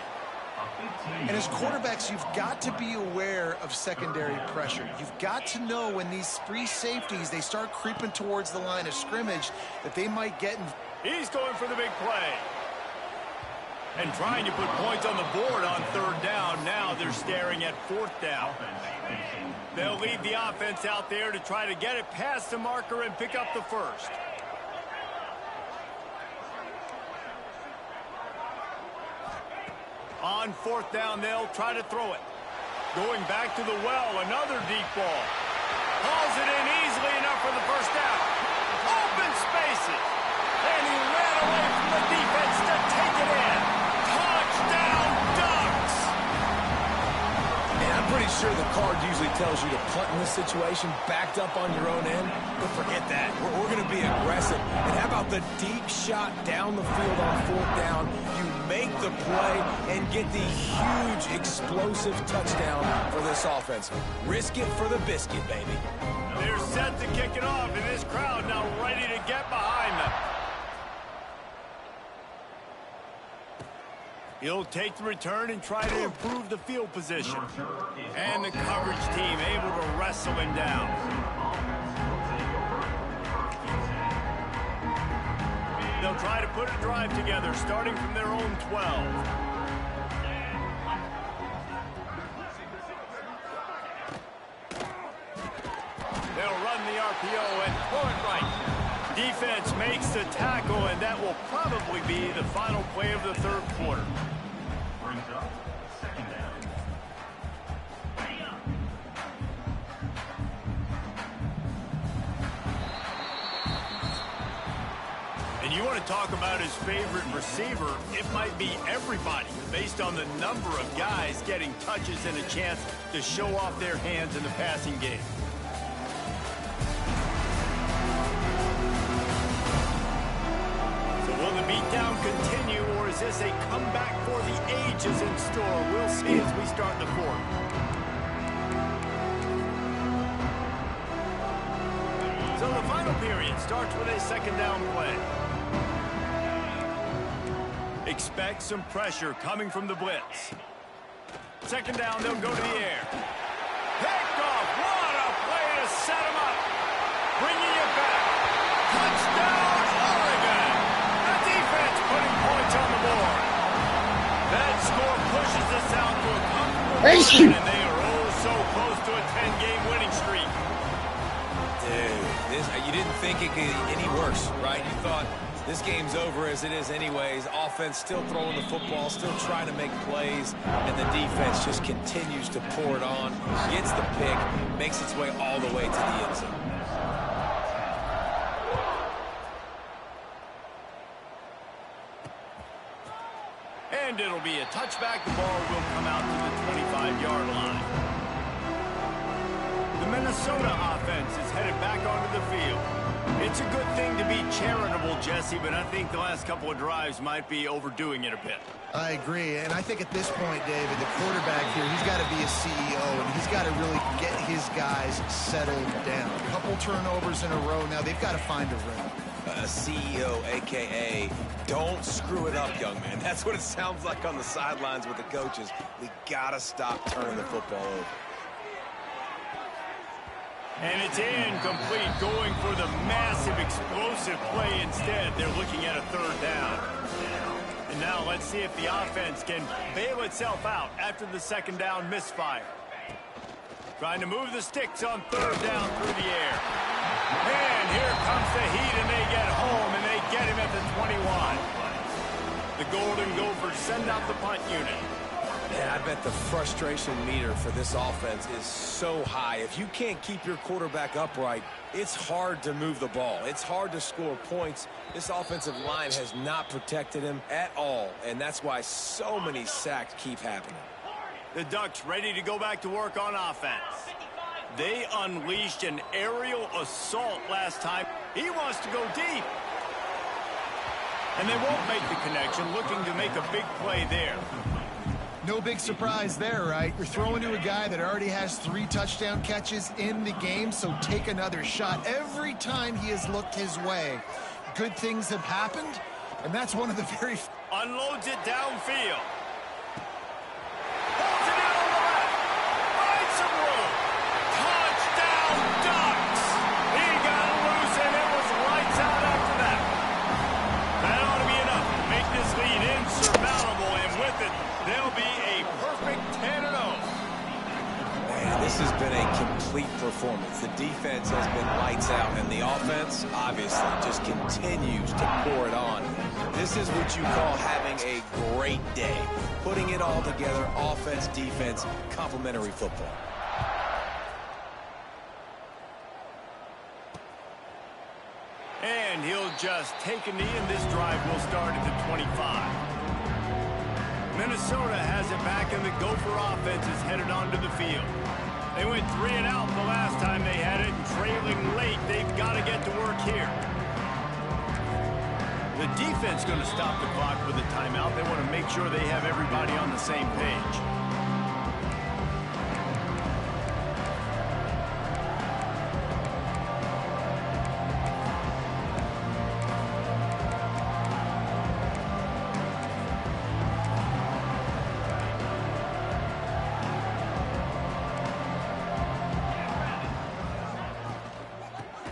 And as quarterbacks, you've got to be aware of secondary pressure. You've got to know when these free safeties, they start creeping towards the line of scrimmage, that they might get in. He's going for the big play. And trying to put points on the board on third down. Now they're staring at fourth down. They'll leave the offense out there to try to get it past the marker and pick up the first. On fourth down, they'll try to throw it. Going back to the well, another deep ball. Hauls it in easily enough for the first down. Open spaces. And he ran away from the defense to take it in. Touchdown, Ducks! And I'm pretty sure the card usually tells you to punt in this situation, backed up on your own end. But forget that. We're going to be aggressive. And how about the deep shot down the field on fourth down? You make the play and get the huge explosive touchdown for this offense. Risk it for the biscuit, baby. They're set to kick it off, and this crowd now ready to get behind them. He'll take the return and try to improve the field position. And the coverage team able to wrestle him down. They'll try to put a drive together, starting from their own 12. They'll run the RPO and throw it right. Defense makes the tackle, and that will probably be the final play of the third quarter. Brings up second down. And you want to talk about his favorite receiver, it might be everybody, based on the number of guys getting touches and a chance to show off their hands in the passing game. So will the beatdown continue, or is this a comeback for the ages in store? We'll see as we start the fourth. So the final period starts with a second down play. Expect some pressure coming from the blitz. Second down, they'll go to the air. Picked off. What a play to set him up. Bringing it back. Touchdown, Oregon. The defense putting points on the board. That score pushes us out to a comfortable lead, and they are oh so close to a 10-game winning streak. Dude, you didn't think it could get any worse, right? You thought this game's over as it is anyways. Offense still throwing the football, still trying to make plays, and the defense just continues to pour it on, gets the pick, makes its way all the way to the end zone. And it'll be a touchback. The ball will come out to the 25-yard line. The Minnesota offense is headed back onto the field. It's a good thing to be charitable, Jesse, but I think the last couple of drives might be overdoing it a bit. I agree, and I think at this point, David, the quarterback here, he's got to be a CEO, and he's got to really get his guys settled down. A couple turnovers in a row now. They've got to find a rhythm. A CEO, a.k.a. don't screw it up, young man. That's what it sounds like on the sidelines with the coaches. We got to stop turning the football over. And it's incomplete, going for the massive explosive play instead. They're looking at a third down. And now let's see if the offense can bail itself out after the second down misfire. Trying to move the sticks on third down through the air. And here comes the heat, and they get home, and they get him at the 21. The Golden Gophers send out the punt unit. Man, I bet the frustration meter for this offense is so high. If you can't keep your quarterback upright, it's hard to move the ball. It's hard to score points. This offensive line has not protected him at all, and that's why so many sacks keep happening. The Ducks ready to go back to work on offense. They unleashed an aerial assault last time. He wants to go deep. And they won't make the connection, looking to make a big play there. No big surprise there, right? You're throwing to a guy that already has 3 touchdown catches in the game, so take another shot. Every time he has looked his way, good things have happened, and that's one of the very... Unloads it downfield. Holds it out on the left. Finds some room. Touchdown, Ducks! He got loose, and it was lights out after that. That ought to be enough to make this lead insurmountable, and with it, they'll be a perfect 10-0. Man, this has been a complete performance. The defense has been lights out, and the offense, obviously, just continues to pour it on. This is what you call having a great day. Putting it all together, offense, defense, complementary football. And he'll just take a knee, and this drive will start at the 25. Minnesota has it back, and the Gopher offense is headed onto the field. They went 3 and out the last time they had it, and trailing late, they've got to get to work here. The defense going to stop the clock with a timeout. They want to make sure they have everybody on the same page.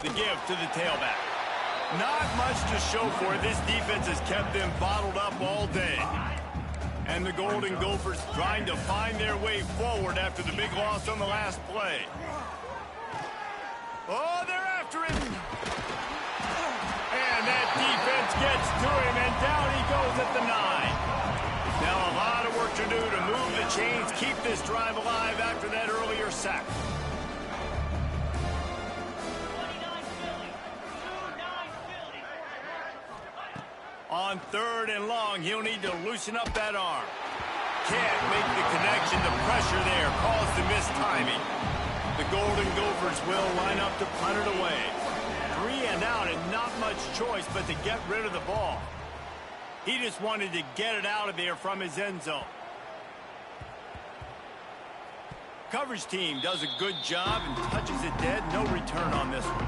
The give to the tailback. Not much to show for it. This defense has kept them bottled up all day. And the Golden Gophers trying to find their way forward after the big loss on the last play. Oh, they're after him. And that defense gets to him, and down he goes at the 9. Now a lot of work to do to move the chains, keep this drive alive after that earlier sack. On 3rd and long, he'll need to loosen up that arm. Can't make the connection. The pressure there caused the mistiming. The Golden Gophers will line up to punt it away. 3 and out, and not much choice but to get rid of the ball. He just wanted to get it out of there from his end zone. Coverage team does a good job and touches it dead. No return on this one.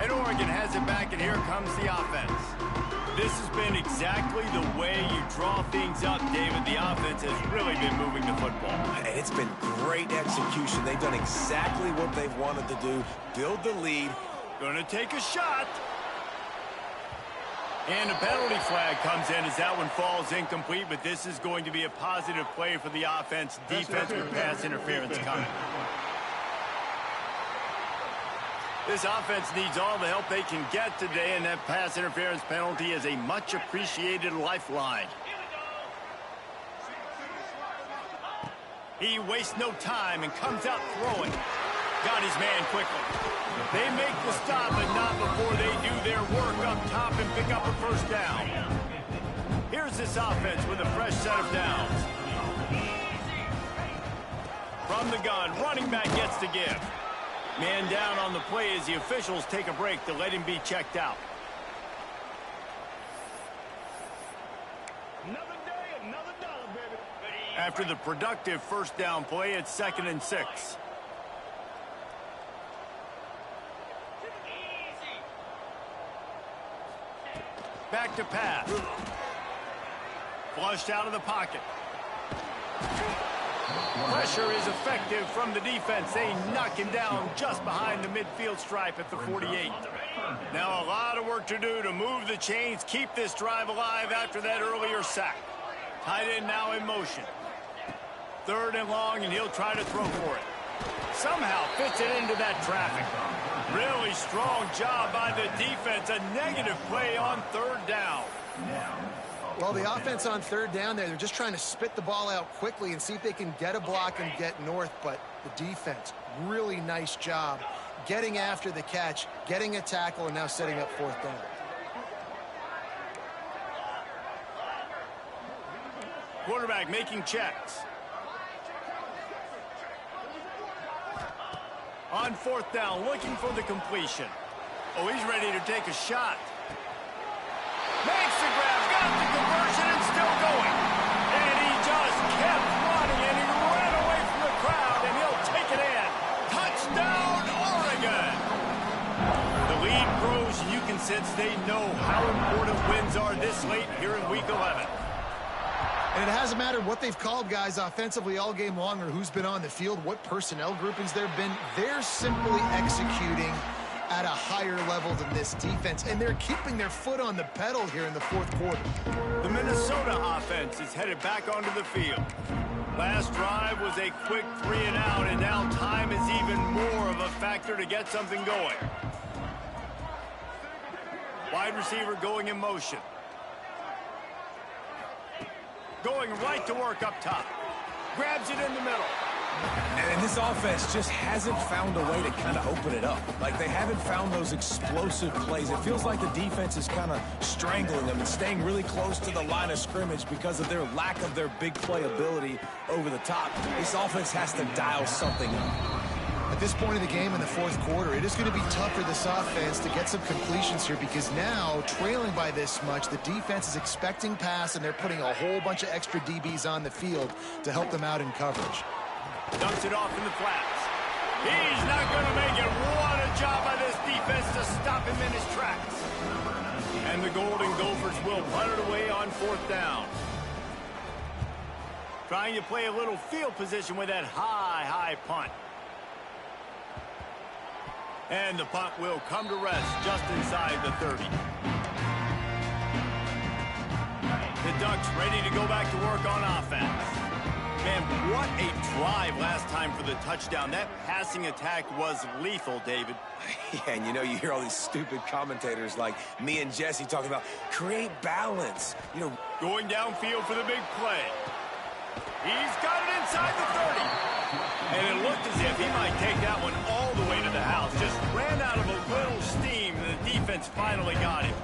And Oregon has it back, and here comes the offense. This has been exactly the way you draw things up, David. The offense has really been moving the football. And it's been great execution. They've done exactly what they've wanted to do. Build the lead. Gonna take a shot. And a penalty flag comes in as that one falls incomplete, but this is going to be a positive play for the offense. Defense with pass interference coming. This offense needs all the help they can get today, and that pass interference penalty is a much-appreciated lifeline. He wastes no time and comes out throwing. Got his man quickly. They make the stop, but not before they do their work up top and pick up a first down. Here's this offense with a fresh set of downs. From the gun, running back gets to give. Man down on the play as the officials take a break to let him be checked out. Another day, another dollar, baby. After the productive first down play, it's 2nd and 6. Back to pass. Flushed out of the pocket. Pressure is effective from the defense. They knock him down just behind the midfield stripe at the 48. Now a lot of work to do to move the chains, keep this drive alive after that earlier sack. Tight end now in motion. 3rd and long, and he'll try to throw for it. Somehow fits it into that traffic. Really strong job by the defense. A negative play on 3rd down. Well, the offense on third down there, they're just trying to spit the ball out quickly and see if they can get a block and get north, but the defense, really nice job getting after the catch, getting a tackle, and now setting up fourth down. Quarterback making checks. On fourth down, looking for the completion. Oh, he's ready to take a shot. Makes the grab, got the conversion, and still going. And he just kept running, and he ran away from the crowd, and he'll take it in. Touchdown, Oregon! The lead grows, and you can sense they know how important wins are this late here in Week 11. And it hasn't mattered what they've called guys offensively all game long or who's been on the field, what personnel groupings there have been. They're simply executing at a higher level than this defense, and they're keeping their foot on the pedal here in the fourth quarter. The Minnesota offense is headed back onto the field. Last drive was a quick 3-and-out, and now time is even more of a factor to get something going. Wide receiver going in motion. Going right to work up top. Grabs it in the middle. And this offense just hasn't found a way to kind of open it up. Like, they haven't found those explosive plays. It feels like the defense is kind of strangling them and staying really close to the line of scrimmage because of their lack of their big play ability over the top. This offense has to dial something up. At this point of the game in the fourth quarter, it is going to be tough for this offense to get some completions here because now, trailing by this much, the defense is expecting pass, and they're putting a whole bunch of extra DBs on the field to help them out in coverage. Dumps it off in the flats. He's not going to make it. What a job by this defense to stop him in his tracks. And the Golden Gophers will punt it away on fourth down. Trying to play a little field position with that high punt. And the punt will come to rest just inside the 30. The Ducks ready to go back to work on offense. Man, what a drive last time for the touchdown. That passing attack was lethal, David. Yeah, and you know, you hear all these stupid commentators like me and Jesse talking about create balance. You know, going downfield for the big play. He's got it inside the 30. And it looked as if he might take that one all the way to the house. Just ran out of a little steam, and the defense finally got him.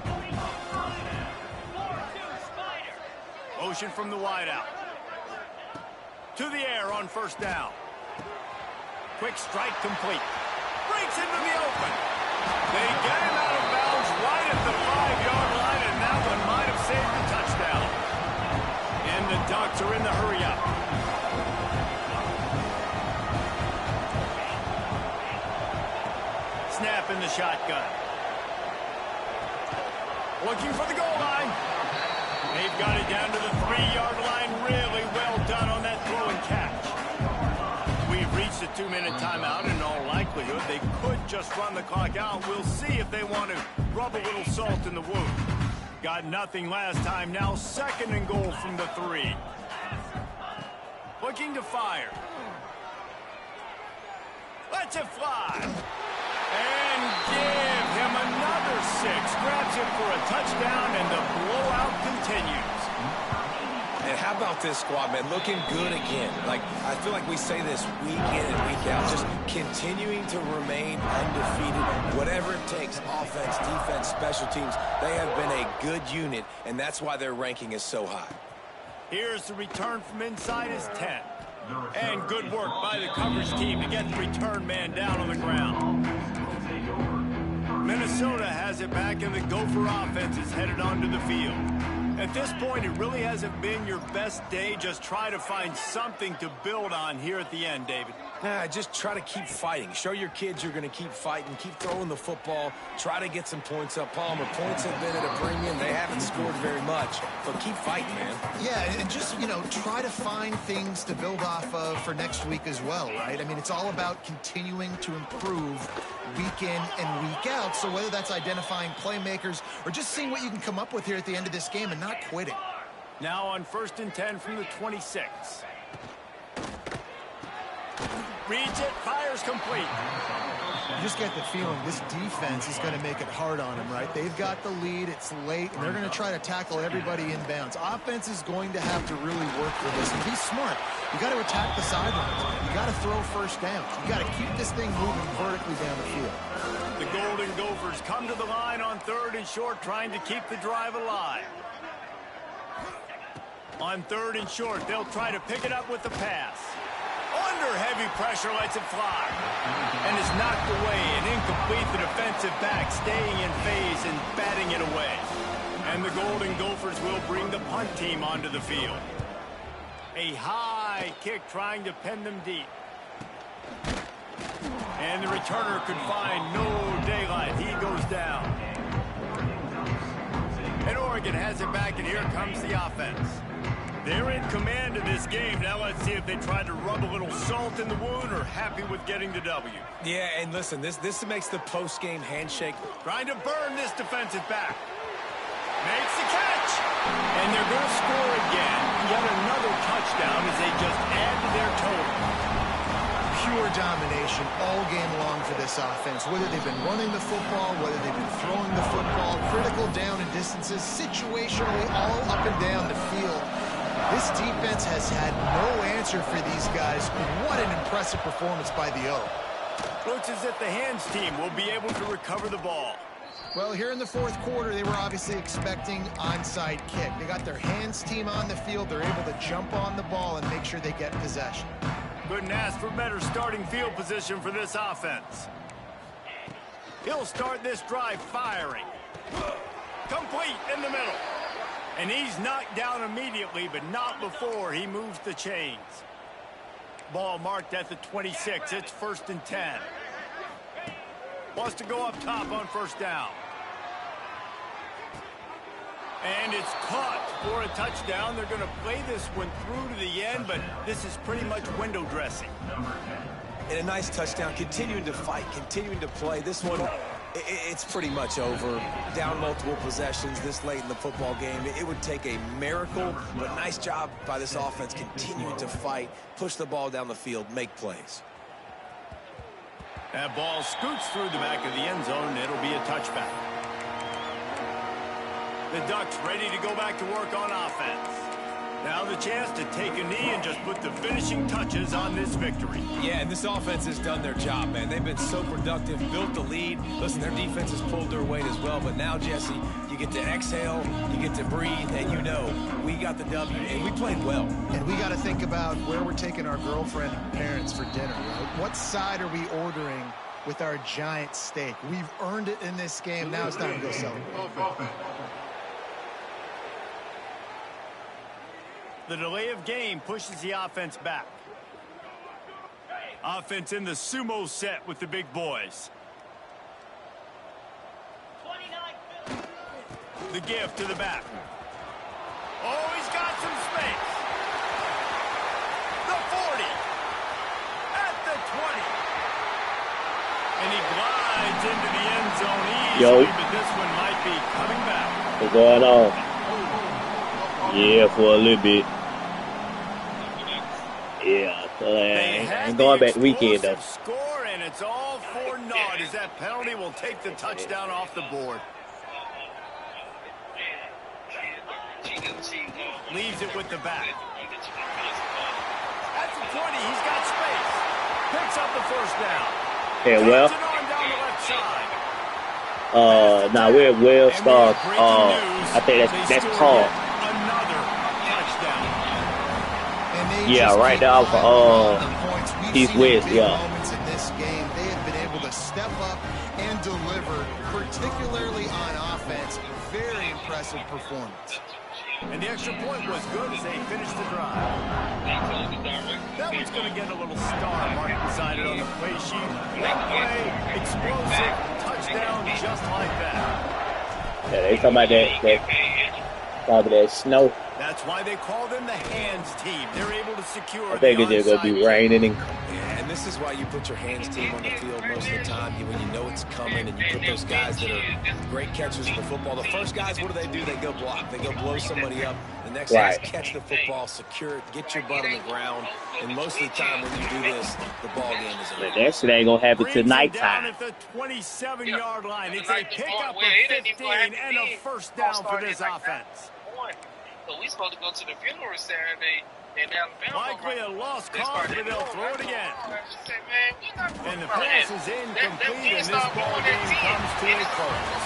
Motion from the wideout. To the air on first down. Quick strike complete. Breaks into the open. They get him out of bounds right at the 5-yard line, and that one might have saved the touchdown. And the Ducks are in the hurry-up. Snap in the shotgun. Looking for the goal line. They've got it down to the 3-yard line. Really well done on that throw and catch. We've reached a 2-minute timeout. In all likelihood, they could just run the clock out. We'll see if they want to rub a little salt in the wound. Got nothing last time. Now 2nd and goal from the 3. Looking to fire. Lets it fly. And give him another 6. Grabs him for a touchdown, and the blowout continues. and how about this squad, man? Looking good again. Like, I feel like we say this week in and week out, just continuing to remain undefeated. Whatever it takes, offense, defense, special teams, they have been a good unit, and that's why their ranking is so high. Here's the return from inside his 10. And good work by the coverage team to get the return man down on the ground. Minnesota has it back, and the Gopher offense is headed onto the field. At this point, it really hasn't been your best day. Just try to find something to build on here at the end, David. Just try to keep fighting. Show your kids you're going to keep fighting. Keep throwing the football. Try to get some points up. Palmer, points have been at a premium. They haven't scored very much, but keep fighting, man. Yeah, and just, try to find things to build off of for next week as well, right? I mean, it's all about continuing to improve week in and week out. So whether that's identifying playmakers or just seeing what you can come up with here at the end of this game and not quitting. Now on 1st and 10 from the 26. Reads it, fires complete. You just get the feeling this defense is going to make it hard on them, right? They've got the lead, it's late, and they're going to try to tackle everybody inbounds. Offense is going to have to really work for this and be smart. You got to attack the sidelines. You got to throw first downs. You got to keep this thing moving vertically down the field. The Golden Gophers come to the line on 3rd and short, trying to keep the drive alive. On 3rd and short, they'll try to pick it up with the pass. Under heavy pressure, lets it fly. And is knocked away and incomplete. The defensive back staying in phase and batting it away. And the Golden Gophers will bring the punt team onto the field. A high kick trying to pin them deep. And the returner could find no daylight. He goes down. And Oregon has it back, and here comes the offense. They're in command of this game. Now let's see if they try to rub a little salt in the wound or happy with getting the W. Yeah, and listen, this makes the post-game handshake. Trying to burn this defensive back. Makes the catch. And they're going to score again. Yet another touchdown as they just add to their total. Pure domination all game long for this offense. Whether they've been running the football, whether they've been throwing the football, critical down and distances, situationally all up and down the field. This defense has had no answer for these guys. What an impressive performance by the O. Looks as if the hands team will be able to recover the ball. Well, here in the 4th quarter, they were obviously expecting onside kick. They got their hands team on the field. They're able to jump on the ball and make sure they get possession. Couldn't ask for better starting field position for this offense. He'll start this drive firing. Complete in the middle. And he's knocked down immediately, but not before he moves the chains. Ball marked at the 26. It's 1st and 10. Wants to go up top on 1st down. And it's caught for a touchdown. They're going to play this one through to the end, but this is pretty much window dressing. And a nice touchdown, continuing to fight, continuing to play. This one, it's pretty much over. Down multiple possessions this late in the football game. It would take a miracle, but nice job by this offense continuing to fight, push the ball down the field, make plays. That ball scoots through the back of the end zone. It'll be a touchback. The Ducks ready to go back to work on offense. Now the chance to take a knee and just put the finishing touches on this victory. Yeah, and this offense has done their job, man. They've been so productive, built the lead. Listen, their defense has pulled their weight as well. But now, Jesse, you get to exhale, you get to breathe, and you know we got the W, and we played well. And we got to think about where we're taking our girlfriend and parents for dinner, right? What side are we ordering with our giant steak? We've earned it in this game. Now it's time to go celebrate. The delay of game pushes the offense back. Offense in the sumo set with the big boys. The give to the back. Oh, he's got some space. The 40. At the 20. And he glides into the end zone easily, but this one might be coming back. What's going on? Yeah, for a little bit. Yeah, so I'm going back weekend though. Score, and it's all for naught as that penalty will take the touchdown off the board. Leaves it with the back. At the 20, he's got space. Picks up the 1st down. Yeah, well. Now we're well started. I think that's called. Yeah, right now for East West, yeah. Moments in this game, they have been able to step up and deliver, particularly on offense. Very impressive performance. And the extra point was good as they finished the drive. That one's going to get a little star mark beside it on the play sheet. Big play, explosive, touchdown, just like that. Yeah, they talking about that snow. That's why they call them the hands team. They're able to secure I think it's just gonna be raining and Yeah, and this is why you put your hands team on the field most of the time. When you know it's coming and you put those guys that are great catchers of the football. The first guys, what do? They go block. They go blow somebody up. The next guys catch the football, secure it, get your butt on the ground. And most of the time when you do this, the ball game is over. that shit ain't gonna happen till Down nighttime. at the 27-yard line. It's a pickup of 15 and a first down for this offense. So we supposed to go to the funeral Saturday in Alabama. Likely a lost cause, but they'll throw it again. And the pass is incomplete, and this ball game comes to a close.